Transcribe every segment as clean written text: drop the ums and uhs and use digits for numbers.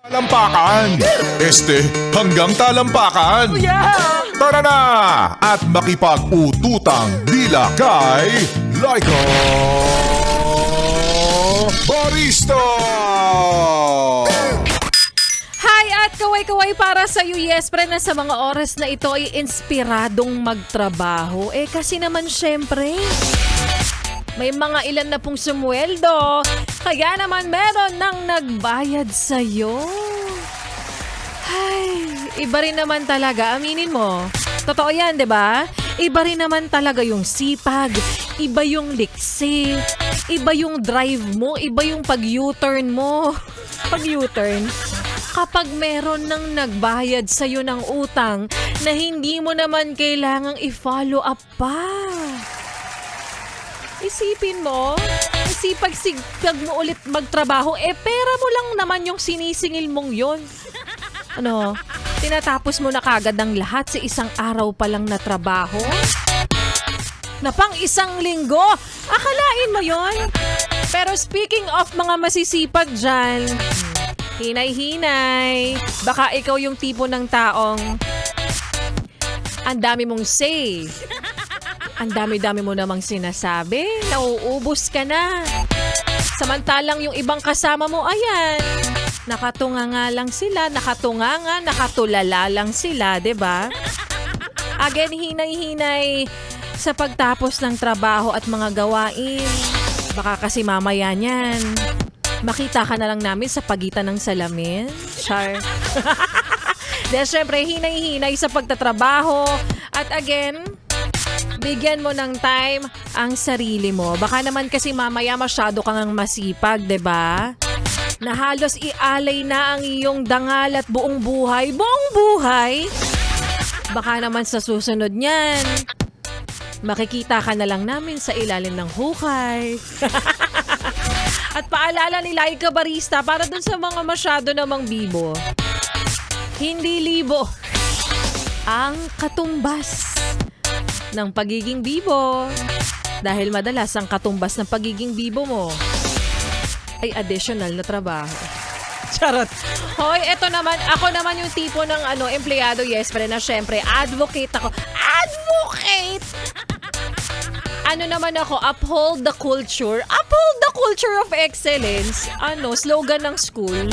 Talampakan! Hanggang talampakan! Tara na! At makipag-ututang dila kay Laika Barista! Hi at kaway-kaway para sa iyo, yes, pre, na sa mga oras na ito ay inspiradong magtrabaho. Kasi naman syempre, may mga ilan na pong sumweldo, kaya naman meron nang nagbayad sa'yo. Ay, iba rin naman talaga, aminin mo. Totoo yan, di ba? Iba rin naman talaga yung sipag, iba yung liksi, iba yung drive mo, iba yung pag-U-turn mo. Pag-U-turn. Kapag meron nang nagbayad sa'yo ng utang na hindi mo naman kailangang i-follow up pa. Isipin mo, sipag-sigpag mo ulit magtrabaho, pera mo lang naman yung sinisingil mong yon. Ano, tinatapos mo na kagad ang lahat sa isang araw pa lang na trabaho? Na pang isang linggo? Akalain mo yon? Pero speaking of mga masisipag dyan, hinay-hinay, baka ikaw yung tipo ng taong ang dami mong say. Ang dami-dami mo namang sinasabi, nauubos ka na. Samantalang yung ibang kasama mo, ayan, nakatunganga lang sila, nakatulala lang sila, 'di ba? Again, hinay-hinay sa pagtapos ng trabaho at mga gawain. Baka kasi mamaya niyan, makita ka na lang namin sa pagitan ng salamin. Char. Dahil syempre, hinay-hinay sa pagtatrabaho. At again, bigyan mo ng time ang sarili mo. Baka naman kasi mamaya masyado kang masipag, 'di ba? Na halos ialay na ang iyong dangal at buong buhay. Buong buhay? Baka naman sa susunod niyan, makikita ka na lang namin sa ilalim ng hukay. At paalala ni Laika Barista para dun sa mga masyado namang bibo. Hindi libo ang katumbas ng pagiging bibo. Dahil madalas ang katumbas ng pagiging bibo mo ay additional na trabaho. Charot. Hoy, eto naman, ako naman yung tipo ng empleyado, yes, pero na syempre, advocate ako. Advocate! Naman ako, uphold the culture. Uphold the culture of excellence. Slogan ng school.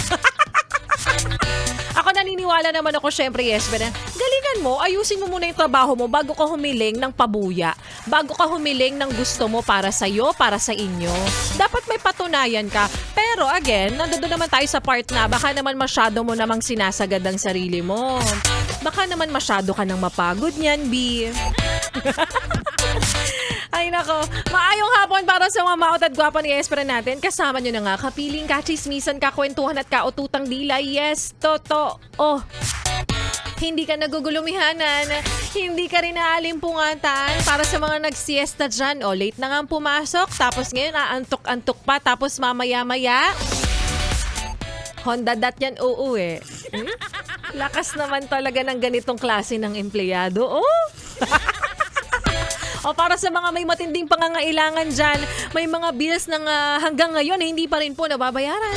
Ako naniniwala naman ako, syempre, yes, pero galingan mo, ayusin mo muna yung trabaho mo bago ka humiling ng pabuya. Bago ka humiling ng gusto mo para sa'yo, para sa inyo. Dapat may patunayan ka. Pero again, nandoon naman tayo sa part na baka naman masyado mo namang sinasagad ang sarili mo. Baka naman masyado ka nang mapagod niyan, B. Ay nako, maayong hapon para sa mga maot at gwapa ni Espera natin. Kasama nyo na nga, kapiling, kachismisan, kakwentuhan at kaututang dila. Yes, totoo. Hindi ka nagugulumihanan, hindi ka rin naalimpungatan para sa mga nagsiesta dyan. Late na nga pumasok, tapos ngayon aantok-antok pa, tapos mamaya-maya. Honda dat yan, uuwi. Lakas naman talaga ng ganitong klase ng empleyado. O para sa mga may matinding pangangailangan dyan, may mga bills na hanggang ngayon hindi pa rin po nababayaran.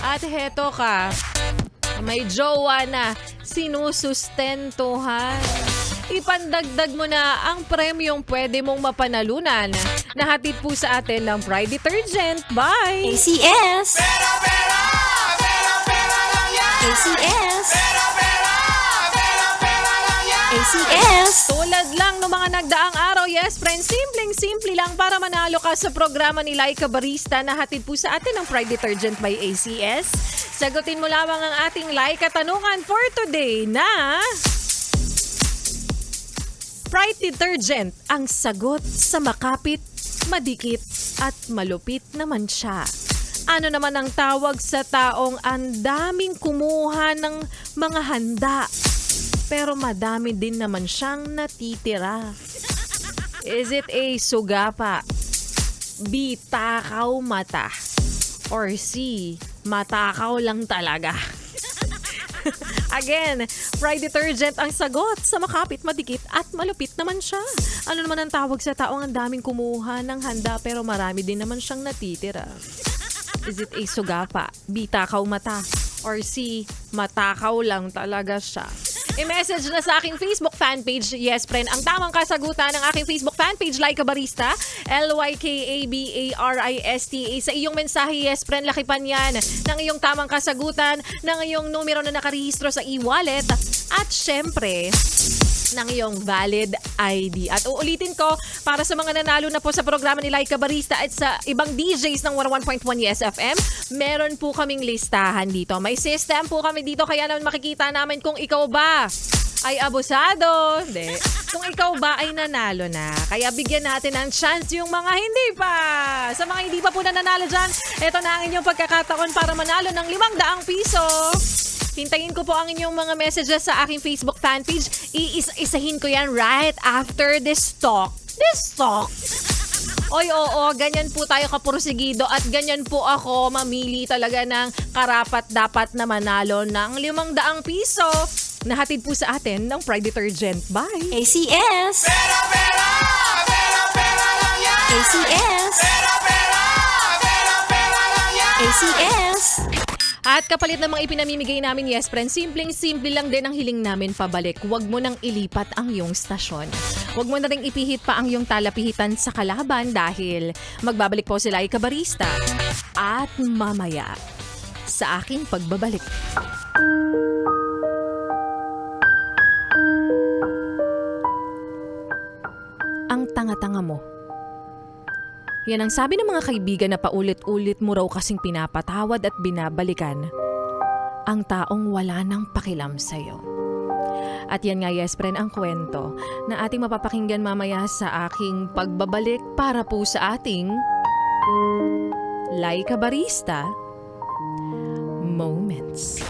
At heto ka, may jowa na sinusustentuhan. Ipandagdag mo na ang premyong pwede mong mapanalunan. Nahatid po sa atin ng Pride Detergent by ACS! Pera, pera! Pera, pera lang yan! ACS! Pera, pera! Pera, pera lang yan! ACS! tulad lang ng mga nagdaang araw, yes friend, simpleng-simple lang para manalo ka sa programa ni Laika Barista na hatid po sa atin ng Pride Detergent by ACS. Sagutin mo lamang ang ating Laika tanungan for today na Pride Detergent ang sagot sa makapit, madikit at malupit naman siya. Ano naman ang tawag sa taong ang daming kumuha ng mga handa pero madami din naman siyang natitira? Is it A, sugapa, B, takaw mata, or C, matakaw lang talaga? Again, Pride Detergent ang sagot sa makapit, madikit at malupit naman siya. Ano naman ang tawag sa taong ang daming kumuha ng handa pero marami din naman siyang natitira? Is it A, sugapa, B, takaw mata, Or C, matakaw lang talaga siya? I-message na sa aking Facebook fanpage, yes friend, ang tamang kasagutan ng aking Facebook fanpage, Like a Barista, LYKABARISTA. Sa iyong mensahe, yes friend, lakipan yan ng iyong tamang kasagutan, ng iyong numero na nakarehistro sa e-wallet, at syempre, ng iyong valid ID. At uulitin ko, para sa mga nanalo na po sa programa ni Like a Barista at sa ibang DJs ng 101.1 Yes FM, meron po kaming listahan dito. May system po kami dito, kaya naman makikita namin kung ikaw ba ay abusado. Hindi. Kung ikaw ba ay nanalo na. Kaya bigyan natin ng chance yung mga hindi pa. Sa mga hindi pa po na nanalo dyan, ito na ang inyong pagkakataon para manalo ng 500 piso. Hintayin ko po ang inyong mga messages sa aking Facebook fanpage. Iisa-isahin ko yan right after this talk. This talk. Oy, oo, ganyan po tayo kapursigido at ganyan po ako mamili talaga ng karapat-dapat na manalo ng 500 piso. Nahatid po sa atin ng Pride Detergent. Bye! ACS. Pera, pera, pera, pera lang yan. ACS. Pera, pera, pera, pera lang yan. ACS. At kapalit ng mga ipinamimigay namin, yes friend, simpleng-simple lang din ang hiling namin pabalik. Huwag mo nang ilipat ang iyong stasyon. Huwag mo na ring ipihit pa ang iyong talapihitan sa kalaban dahil magbabalik po sila Like a Barista. At mamaya, sa aking pagbabalik. Ang tanga-tanga mo. Yan ang sabi ng mga kaibigan na paulit-ulit mo raw kasing pinapatawad at binabalikan ang taong wala nang pakialam sa'yo. At yan nga, yes friend, ang kwento na ating mapapakinggan mamaya sa aking pagbabalik para po sa ating Like a Barista Moments.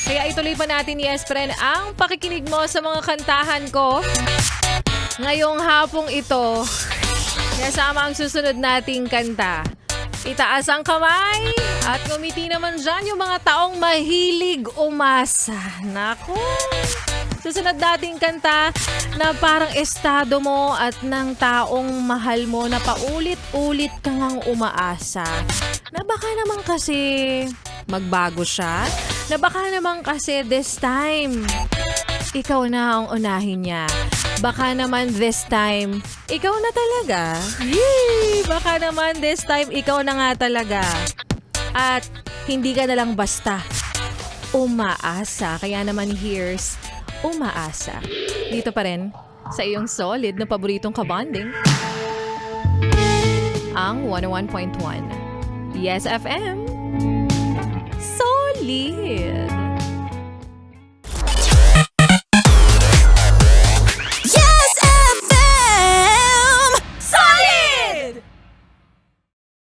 Kaya ituloy pa natin, yes friend, ang pakikinig mo sa mga kantahan ko ngayong hapong ito. Kasama ang susunod nating kanta. Itaas ang kamay at ngumiti naman dyan yung mga taong mahilig umasa. Naku! Susunod nating kanta na parang estado mo at ng taong mahal mo na paulit-ulit kang ang umaasa. Na baka naman kasi magbago siya. Na baka naman kasi this time ikaw na ang unahin niya. Baka naman this time, ikaw na talaga. Yee! Baka naman this time, ikaw na nga talaga. At hindi ka na lang basta umaasa. Kaya naman here's Umaasa. Dito pa rin sa iyong solid na paboritong kabanding. Ang 101.1 Yes FM. Solid!